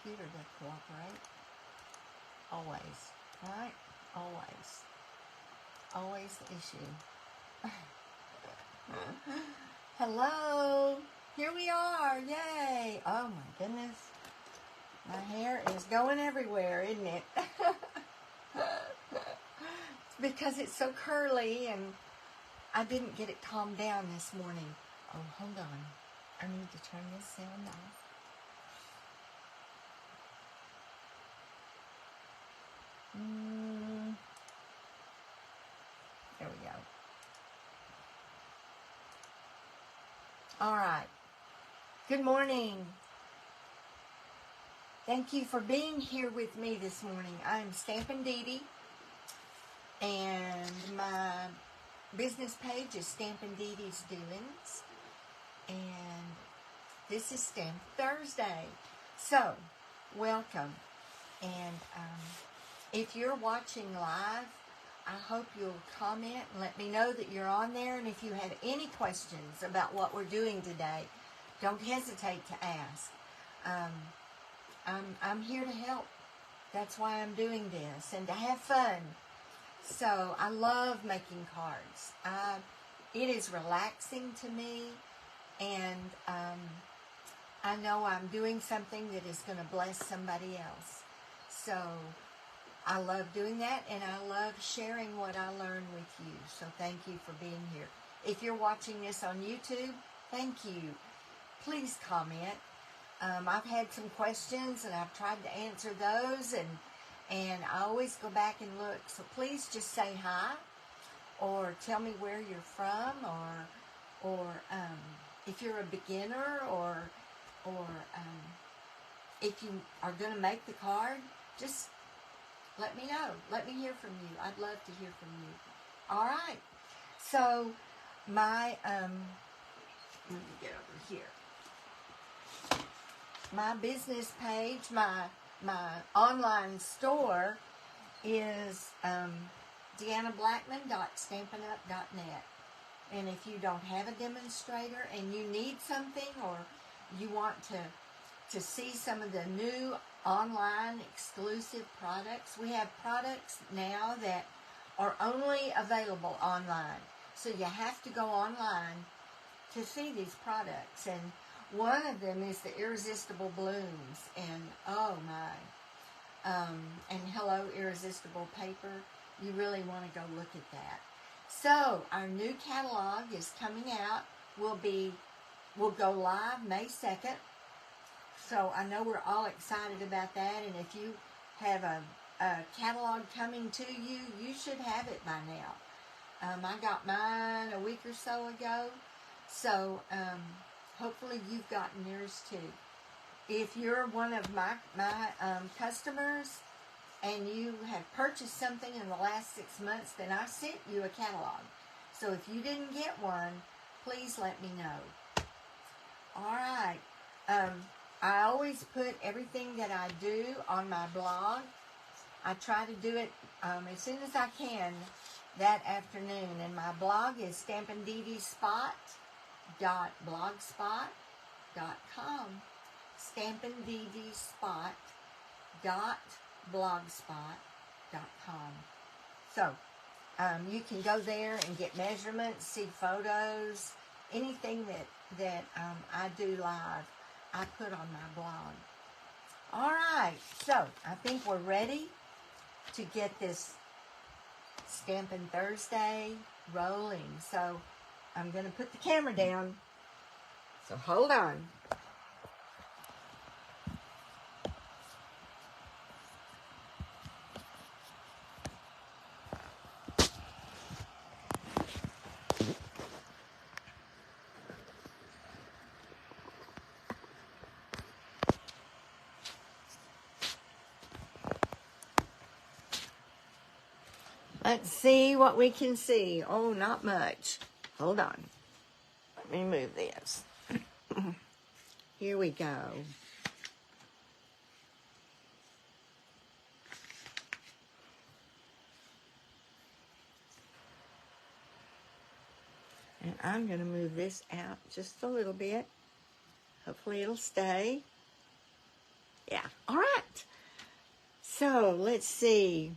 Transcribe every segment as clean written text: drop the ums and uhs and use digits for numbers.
computer to cooperate. Always, right? Always. Always the issue. Hello. Here we are. Yay. Oh my goodness. My hair is going everywhere, isn't it? It's because it's so curly and I didn't get it calmed down this morning. Oh, hold on. I need to turn this sound off. There we go. All right. Good morning. Thank you for being here with me this morning. I'm StampinDeDe, and my business page is StampinDeDe's Doings, and this is Stampin Thursday. So, welcome. And if you're watching live, I hope you'll comment and let me know that you're on there. And if you have any questions about what we're doing today, don't hesitate to ask. I'm here to help. That's why I'm doing this, and to have fun. So I love making cards. It is relaxing to me, and I know I'm doing something that is going to bless somebody else. So I love doing that, and I love sharing what I learn with you. So thank you for being here. If you're watching this on YouTube, thank you. Please comment. I've had some questions, and I've tried to answer those, and I always go back and look. So please just say hi, or tell me where you're from, or if you're a beginner, or if you are going to make the card, just let me know. Let me hear from you. I'd love to hear from you. All right. So my let me get over here. My business page, my online store is DeannaBlackman.StampinUp.net. And if you don't have a demonstrator and you need something, or you want to see some of the new online exclusive products, we have products now that are only available online. So you have to go online to see these products. And one of them is the Irresistible Blooms, and oh my, and Hello Irresistible Paper. You really want to go look at that. So our new catalog is coming out. We'll go live May 2nd. So I know we're all excited about that, and if you have a catalog coming to you, you should have it by now. I got mine a week or so ago, so hopefully you've gotten yours too. If you're one of my customers and you have purchased something in the last 6 months, then I sent you a catalog. So if you didn't get one, please let me know. All right. I always put everything that I do on my blog. I try to do it as soon as I can that afternoon. And my blog is StampinDeDespot.blogspot.com. StampinDeDespot.blogspot.com. So you can go there and get measurements, see photos, anything that I do live, I put on my blog. All right, so I think we're ready to get this Stampin' Thursday rolling. So I'm going to put the camera down. So hold on. Let's see what we can see. Oh, not much. Hold on. Let me move this. Here we go. And I'm going to move this out just a little bit. Hopefully it'll stay. Yeah. All right. So let's see.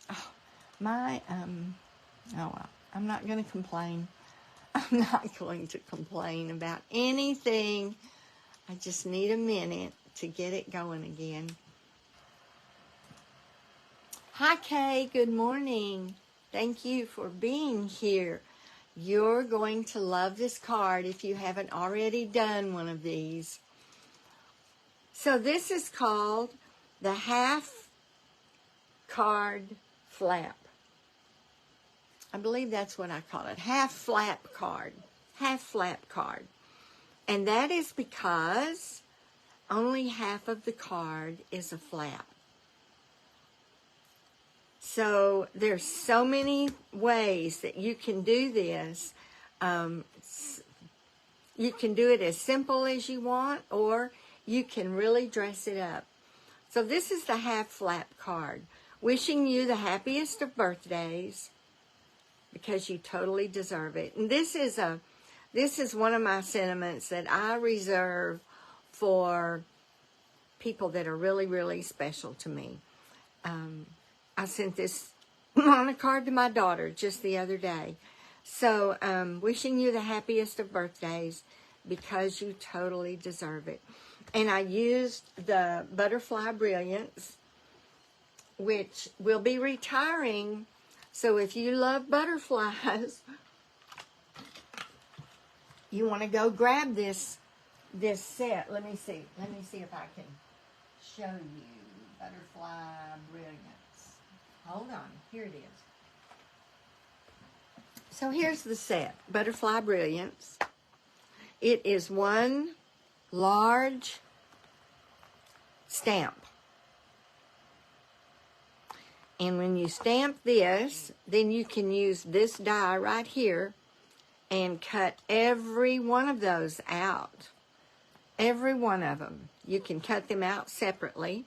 Oh, oh well, I'm not going to complain. I'm not going to complain about anything. I just need a minute to get it going again. Hi, Kay. Good morning. Thank you for being here. You're going to love this card if you haven't already done one of these. So this is called the half card flap. I believe that's what I call it. Half flap card. Half flap card. And that is because only half of the card is a flap. So there's so many ways that you can do this. You can do it as simple as you want, or you can really dress it up. So this is the half flap card. Wishing you the happiest of birthdays, because you totally deserve it. And this is one of my sentiments that I reserve for people that are really, really special to me. I sent this on a card to my daughter just the other day. So, wishing you the happiest of birthdays, because you totally deserve it. And I used the Butterfly Brilliance, which will be retiring. So if you love butterflies, you want to go grab this set. Let me see if I can show you Butterfly Brilliance. Hold on. Here it is. So here's the set, Butterfly Brilliance. It is one large stamp. And when you stamp this, then you can use this die right here and cut every one of those out. Every one of them. You can cut them out separately.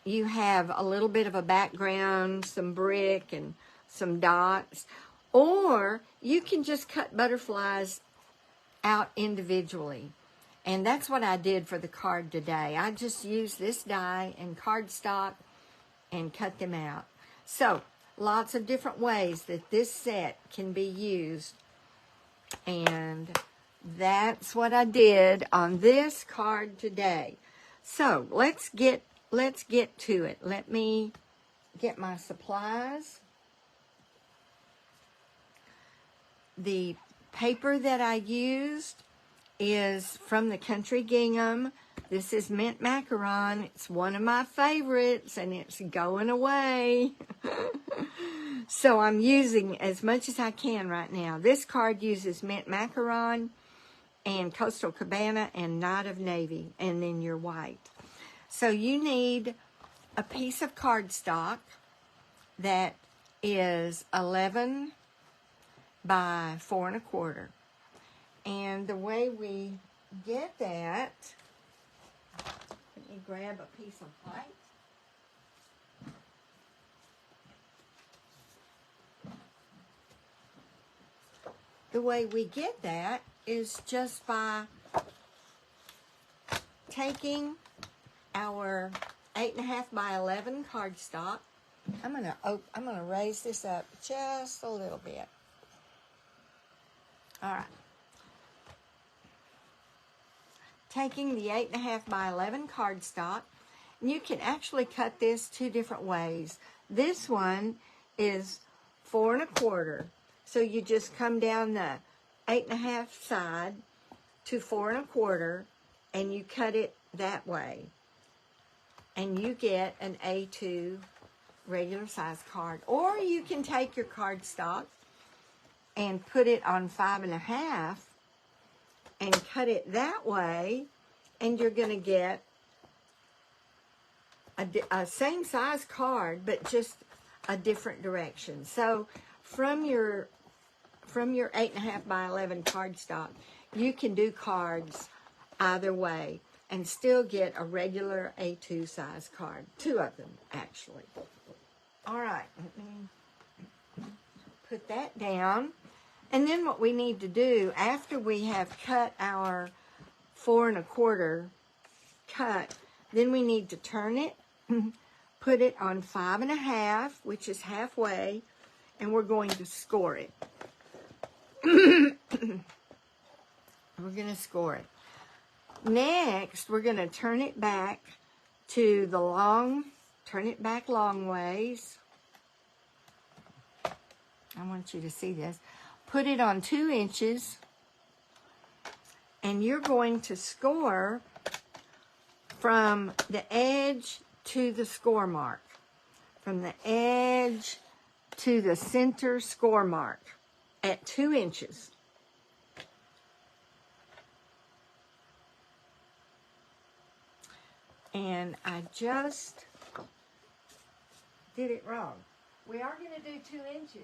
You have a little bit of a background, some brick and some dots. Or you can just cut butterflies out individually. And that's what I did for the card today. I just used this die and cardstock and cut them out. So, lots of different ways that this set can be used. And that's what I did on this card today. So, let's get to it. Let me get my supplies. The paper that I used is from the Country Gingham. This is mint macaron. It's one of my favorites, and it's going away. So I'm using as much as I can right now. This card uses mint macaron and Coastal Cabana and Night of Navy, and then your white. So you need a piece of cardstock that is 11 by 4 1/4. And the way we get that, let me grab a piece of white. The way we get that is just by taking our 8.5 by 11 cardstock. I'm gonna raise this up just a little bit. All right. Taking the 8.5 by 11 cardstock, and you can actually cut this 2 different ways. This one is 4 1/4, so you just come down the 8.5 side to 4 1/4, and you cut it that way, and you get an A2 regular size card. Or you can take your cardstock and put it on 5 1/2 and cut it that way, and you're going to get a same size card, but just a different direction. So from your 8.5 by 11 cardstock, you can do cards either way and still get a regular A2 size card. 2 of them, actually. All right, let me put that down. And then what we need to do, after we have cut our 4 1/4 cut, then we need to turn it, put it on 5 1/2, which is halfway, and we're going to score it. We're going to score it. Next, we're going to turn it back to the turn it back long ways. I want you to see this. Put it on 2 inches, and you're going to score from the edge to the score mark. From the edge to the center score mark at 2 inches. And I just did it wrong. We are going to do 2 inches.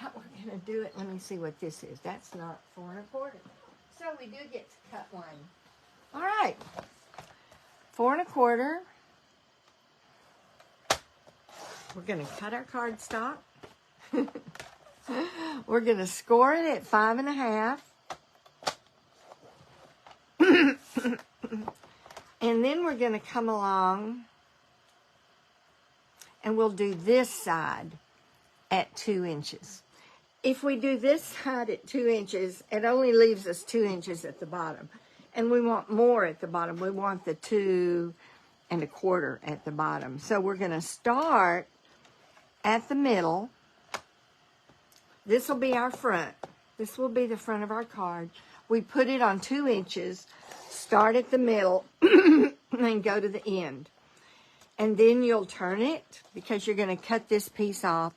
But we're going to do it. Let me see what this is. That's not 4 1/4. So we do get to cut one. All right. 4 1/4. We're going to cut our cardstock. We're going to score it at 5 1/2. And then we're going to come along and we'll do this side at 2 inches. If we do this side at 2 inches, it only leaves us 2 inches at the bottom. And we want more at the bottom. We want the 2 1/4 at the bottom. So we're going to start at the middle. This will be our front. This will be the front of our card. We put it on 2 inches, start at the middle, and go to the end. And then you'll turn it, because you're going to cut this piece off.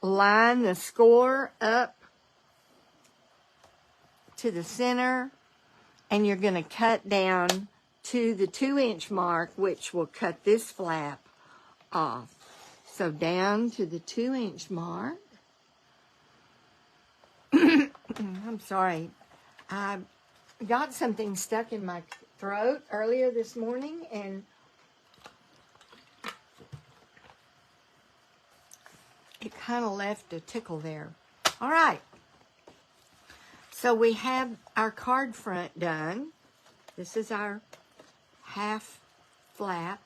Line the score up to the center, and you're going to cut down to the 2 inch mark, which will cut this flap off. So down to the 2 inch mark. I'm sorry. I got something stuck in my throat earlier this morning, and it kind of left a tickle there. All right. So we have our card front done. This is our half flap.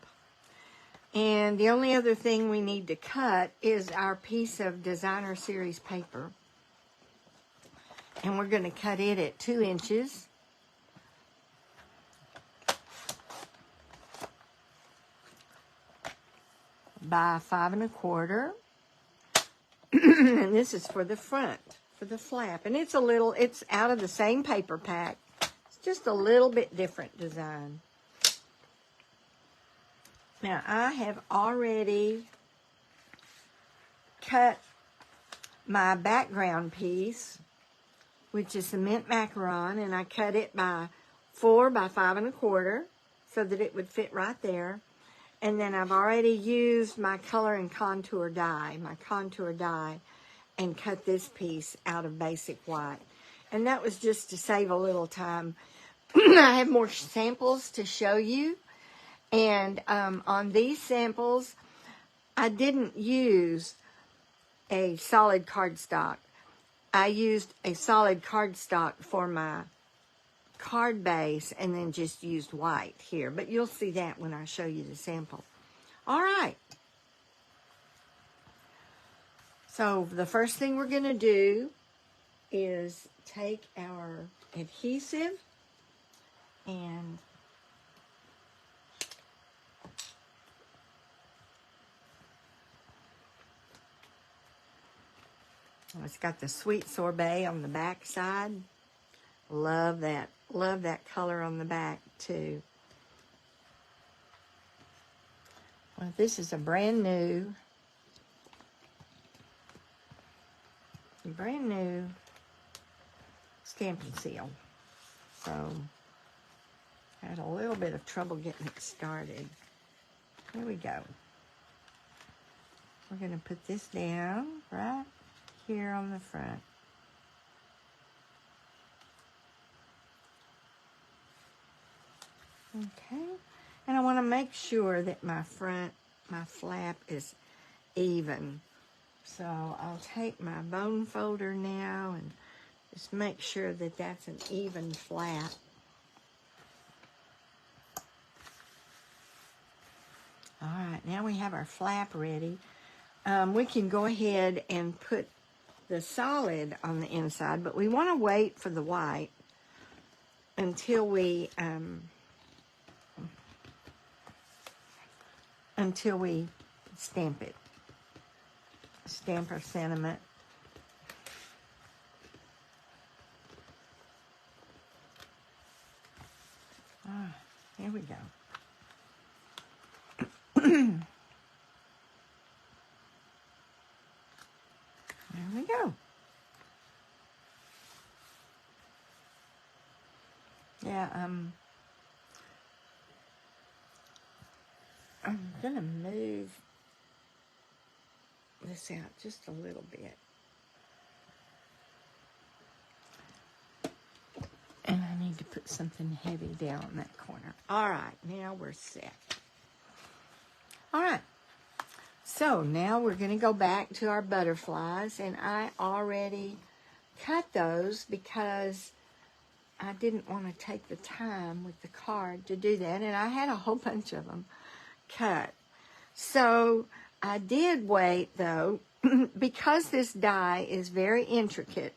And the only other thing we need to cut is our piece of designer series paper. And we're going to cut it at 2 inches. By 5 1/4. And this is for the front, for the flap. And it's out of the same paper pack. It's just a little bit different design. Now, I have already cut my background piece, which is the mint macaron, and I cut it by 4 by 5 1/4 so that it would fit right there. And then I've already used my color and contour die, and cut this piece out of basic white. And that was just to save a little time. I have more samples to show you. And on these samples, I didn't use a solid cardstock. I used a solid cardstock for my card base and then just used white here. But you'll see that when I show you the sample. All right. So the first thing we're going to do is take our adhesive and it's got the sweet sorbet on the back side. Love that. Love that color on the back too. Well, this is a brand new Stampin' Seal. So I had a little bit of trouble getting it started. Here we go. We're going to put this down right here on the front. Okay, and I want to make sure that my flap is even. So I'll take my bone folder now and just make sure that that's an even flap. All right, now we have our flap ready. We can go ahead and put the solid on the inside, but we want to wait for the white until we stamp it. Stamp our sentiment. Here we go. There we go. Yeah, I'm gonna move this out just a little bit. And I need to put something heavy down in that corner. All right, now we're set. All right. So now we're going to go back to our butterflies, and I already cut those because I didn't want to take the time with the card to do that, and I had a whole bunch of them cut. So I did wait, though, because this die is very intricate.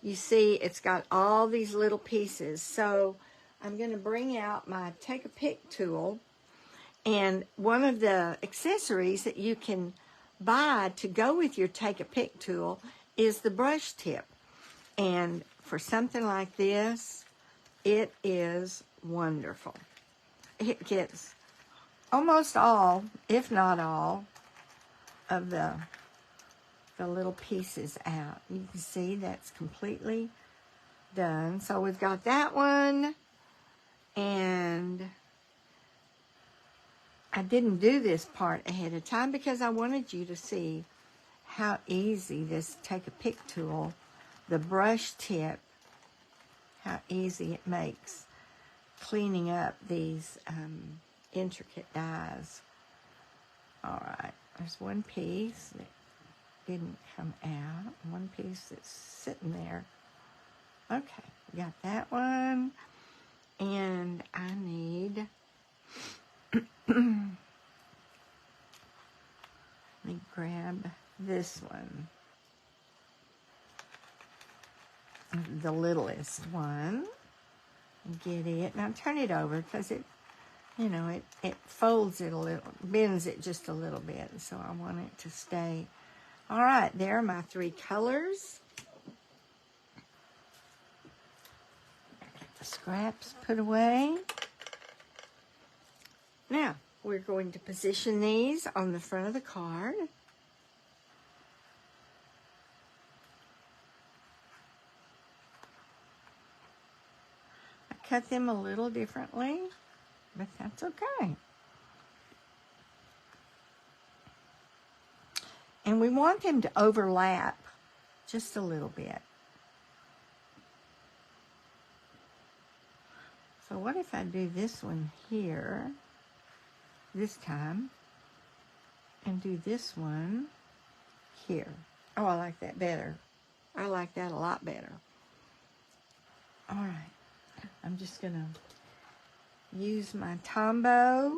You see, it's got all these little pieces. So I'm going to bring out my Take-A-Pick tool. And one of the accessories that you can buy to go with your Take-A-Pick tool is the brush tip. And for something like this, it is wonderful. It gets almost all, if not all, of the little pieces out. You can see that's completely done. So we've got that one, and I didn't do this part ahead of time because I wanted you to see how easy this Take-A-Pick tool, the brush tip, how easy it makes cleaning up these intricate dies. All right, there's one piece that didn't come out, one piece that's sitting there. Okay, we got that one, and I need let me grab this one, the littlest one, and get it. Now turn it over because it, you know, it folds it a little, bends it just a little bit, so I want it to stay. All right, there are my three colors. Get the scraps put away. Now, we're going to position these on the front of the card. I cut them a little differently, but that's okay. And we want them to overlap just a little bit. So what if I do this one here this time and do this one here? Oh, I like that better. I like that a lot better. All right. I'm just going to use my Tombow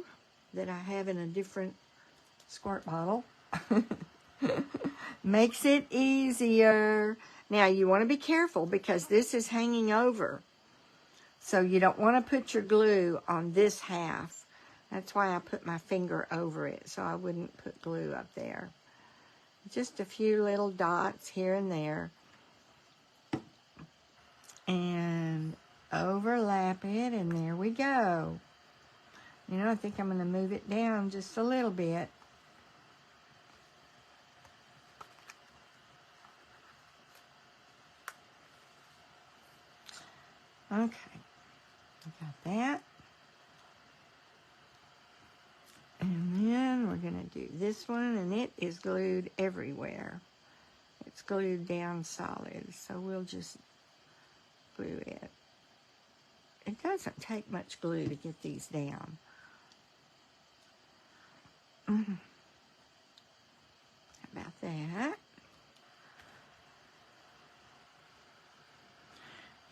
that I have in a different squirt bottle. Makes it easier. Now, you want to be careful because this is hanging over. So you don't want to put your glue on this half. That's why I put my finger over it, so I wouldn't put glue up there. Just a few little dots here and there. And overlap it, and there we go. You know, I think I'm going to move it down just a little bit. Okay, got that. And then we're going to do this one, and it is glued everywhere. It's glued down solid, so we'll just glue it. It doesn't take much glue to get these down. How about that?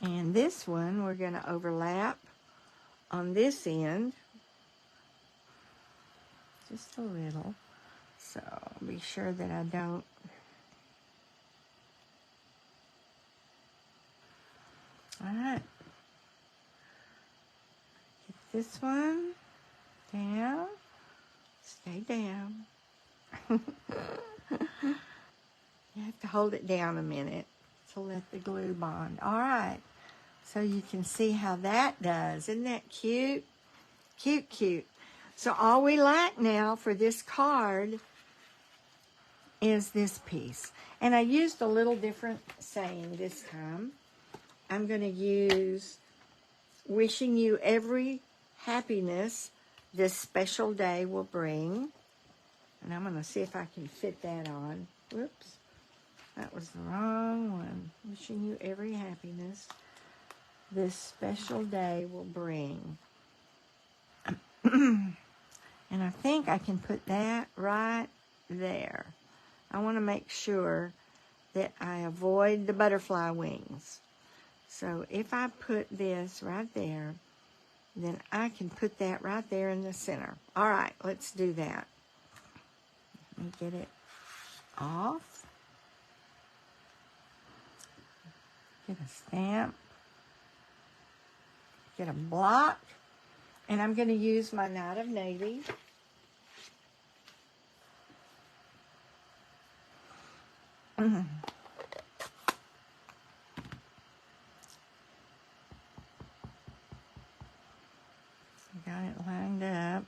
And this one, we're going to overlap on this end. just a little. So be sure that I don't. All right. Get this one down. Stay down. You have to hold it down a minute to let the glue bond. All right. So you can see how that does. Isn't that cute? Cute, cute. So all we lack now for this card is this piece. And I used a little different saying this time. I'm going to use wishing you every happiness this special day will bring. And I'm going to see if I can fit that on. Whoops. That was the wrong one. Wishing you every happiness this special day will bring. And I think I can put that right there. I want to make sure that I avoid the butterfly wings. So if I put this right there, then I can put that right there in the center. All right, let's do that. Let me get it off. Get a stamp. Get a block. And I'm going to use my Night of Navy. Got it lined up.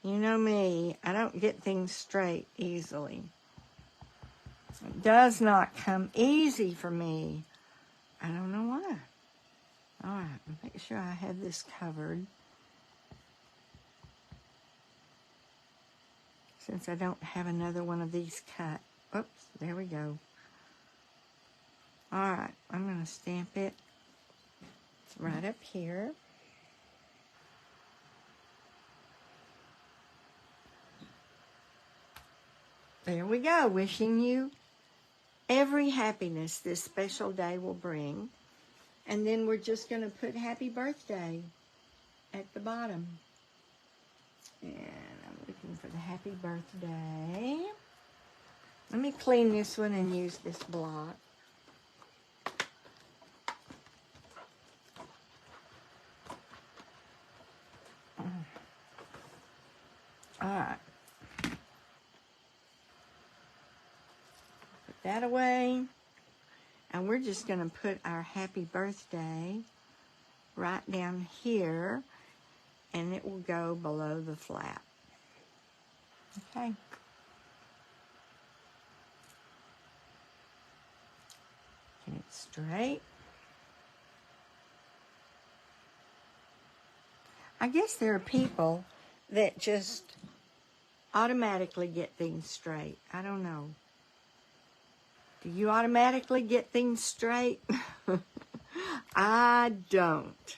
You know me, I don't get things straight easily. It does not come easy for me. I don't know why. All right, make sure I have this covered. Since I don't have another one of these cut. Oops, there we go. All right, I'm going to stamp it. It's right up here. There we go. Wishing you every happiness this special day will bring. And then we're just going to put happy birthday at the bottom. And I'm looking for the happy birthday. Let me clean this one and use this block. All right. Put that away. And we're just going to put our happy birthday right down here. And it will go below the flap. Okay. Get it straight. I guess there are people that just automatically get things straight. I don't know. Do you automatically get things straight? I don't.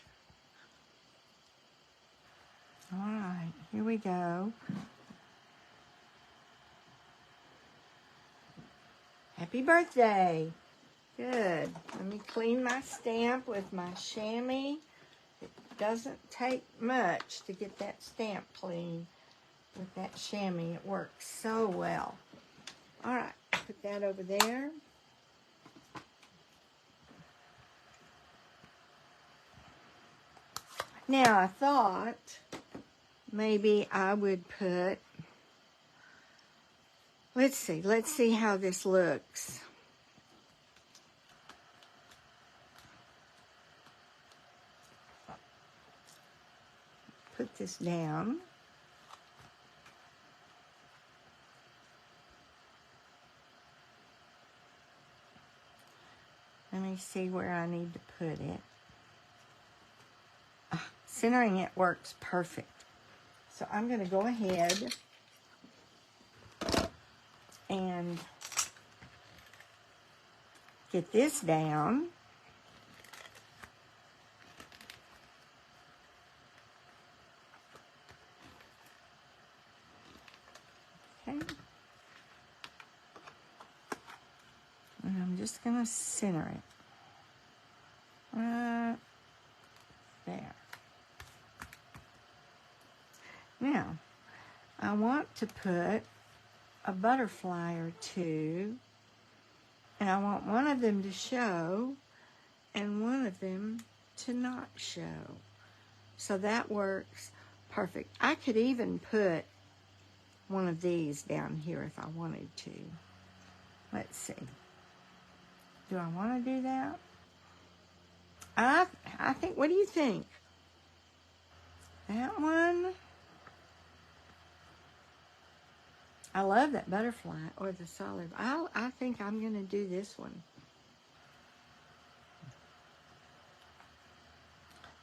All right, here we go. Happy birthday. Good. Let me clean my stamp with my chamois. It doesn't take much to get that stamp clean with that chamois. It works so well. All right, put that over there. Now, I thought maybe I would put, let's see how this looks. Put this down. Let me see where I need to put it. Centering it works perfect. So I'm going to go ahead and get this down. Okay. And I'm just going to center it. Right there. Now, I want to put a butterfly or two, and I want one of them to show and one of them to not show. So that works perfect. I could even put one of these down here if I wanted to. Let's see. Do I want to do that? I think, what do you think? That one? I love that butterfly or the solid. I think I'm going to do this one.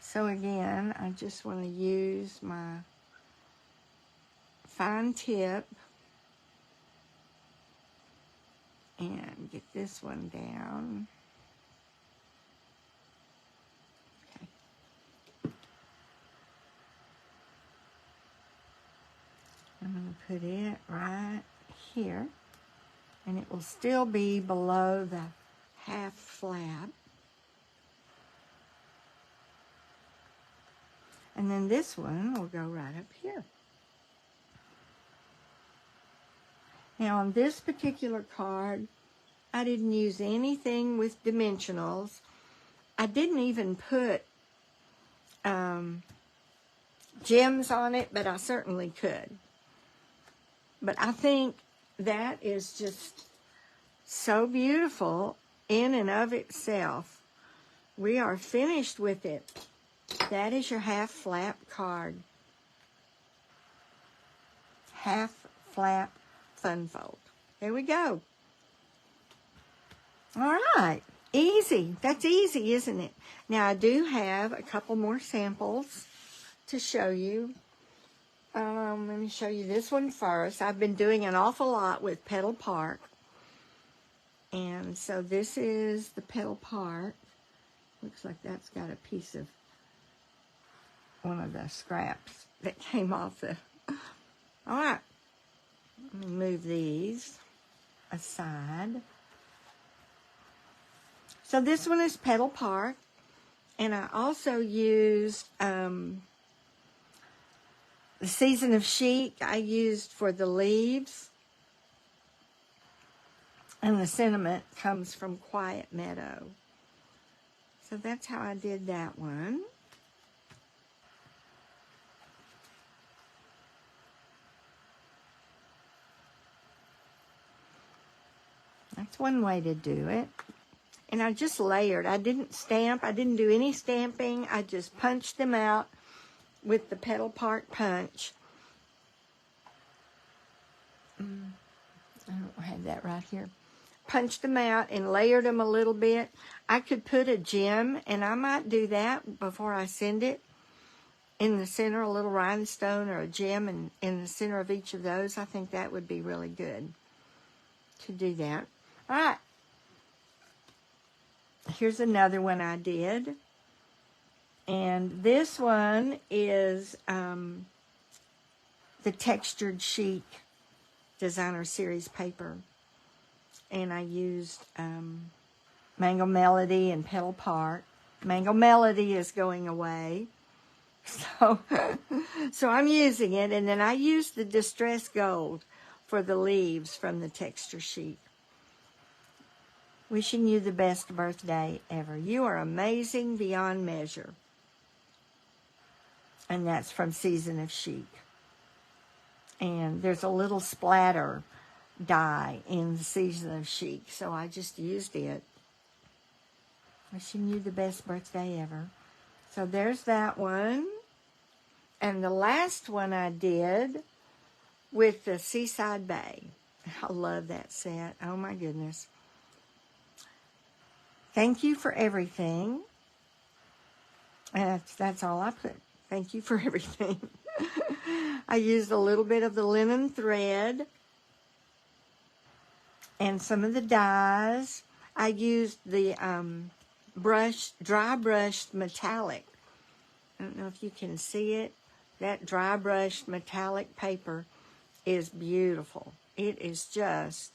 So again, I just want to use my fine tip and get this one down. Okay. I'm going to put it right here, and it will still be below the half flap. And then this one will go right up here. Now on this particular card, I didn't use anything with dimensionals. I didn't even put gems on it, but I certainly could. But I think that is just so beautiful in and of itself. We are finished with it. That is your half flap card. Half flap fun fold. There we go. All right. Easy. That's easy, isn't it? Now, I do have a couple more samples to show you. Let me show you this one first. I've been doing an awful lot with Petal Park. And so this is the Petal Park. Looks like that's got a piece of one of the scraps that came off the... All right. Let me move these aside. So this one is Petal Park. And I also used the Season of Chic I used for the leaves. And the sentiment comes from Quiet Meadow. So that's how I did that one. That's one way to do it. And I just layered. I didn't stamp. I didn't do any stamping. I just punched them out with the Petal Park punch. I don't have that right here. Punched them out and layered them a little bit. I could put a gem, and I might do that before I send it. In the center, a little rhinestone or a gem in the center of each of those. I think that would be really good to do that. All right. Here's another one I did. And this one is the Textured Chic Designer Series paper. And I used Mango Melody and Petal Park. Mango Melody is going away. So I'm using it. And then I used the Distress Gold for the leaves from the Texture Sheet. Wishing you the best birthday ever. You are amazing beyond measure. And that's from Season of Chic. And there's a little splatter dye in the Season of Chic, so I just used it. Wishing you the best birthday ever. So there's that one. And the last one I did with the Seaside Bay. I love that set. Oh my goodness. Thank you for everything. And that's all I put. Thank you for everything. I used a little bit of the linen thread and some of the dyes. I used the dry brushed metallic. I don't know if you can see it. That dry brushed metallic paper is beautiful. It is just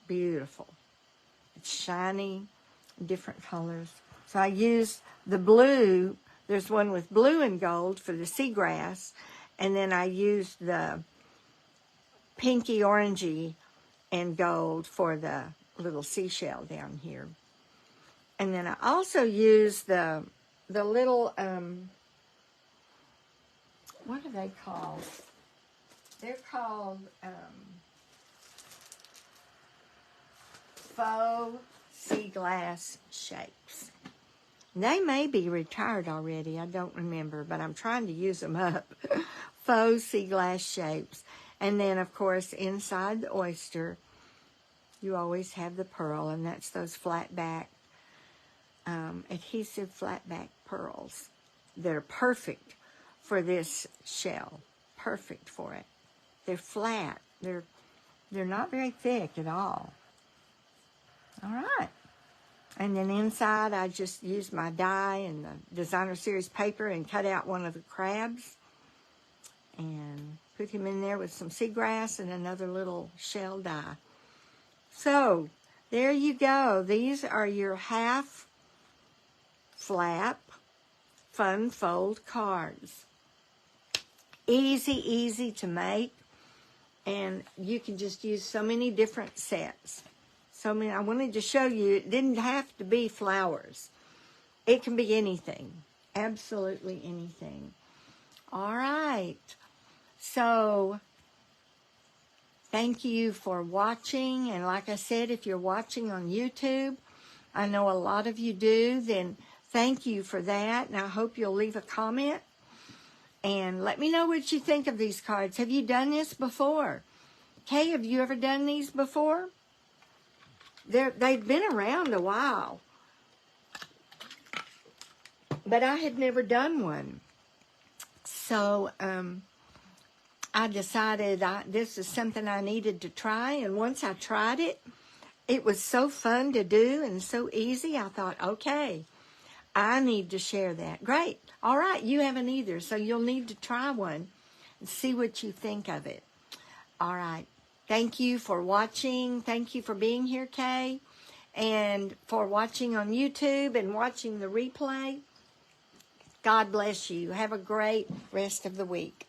beautiful. It's shiny, different colors. So I used the blue. There's one with blue and gold for the seagrass. And then I used the pinky orangey and gold for the little seashell down here. And then I also use the little, what are they called? They're called faux sea glass shapes. They may be retired already, I don't remember, but I'm trying to use them up. Faux sea glass shapes. And then, of course, inside the oyster, you always have the pearl, and that's those flat back, adhesive flat back pearls. They're perfect for this shell. Perfect for it. They're flat. They're not very thick at all. All right. And then inside, I just used my die and the Designer Series paper and cut out one of the crabs and put him in there with some seagrass and another little shell die. So, there you go. These are your half flap fun fold cards. Easy to make. And you can just use so many different sets. So many. I wanted to show you, it didn't have to be flowers. It can be anything. Absolutely anything. All right. So, thank you for watching. And like I said, if you're watching on YouTube, I know a lot of you do, then thank you for that. And I hope you'll leave a comment. And let me know what you think of these cards. Have you done this before? Kay, have you ever done these before? They've been around a while. But I had never done one. So, I decided this is something I needed to try. And once I tried it, it was so fun to do and so easy. I thought, okay, I need to share that. Great. All right, you haven't either, so you'll need to try one and see what you think of it. All right. Thank you for watching. Thank you for being here, Kay, and for watching on YouTube and watching the replay. God bless you. Have a great rest of the week.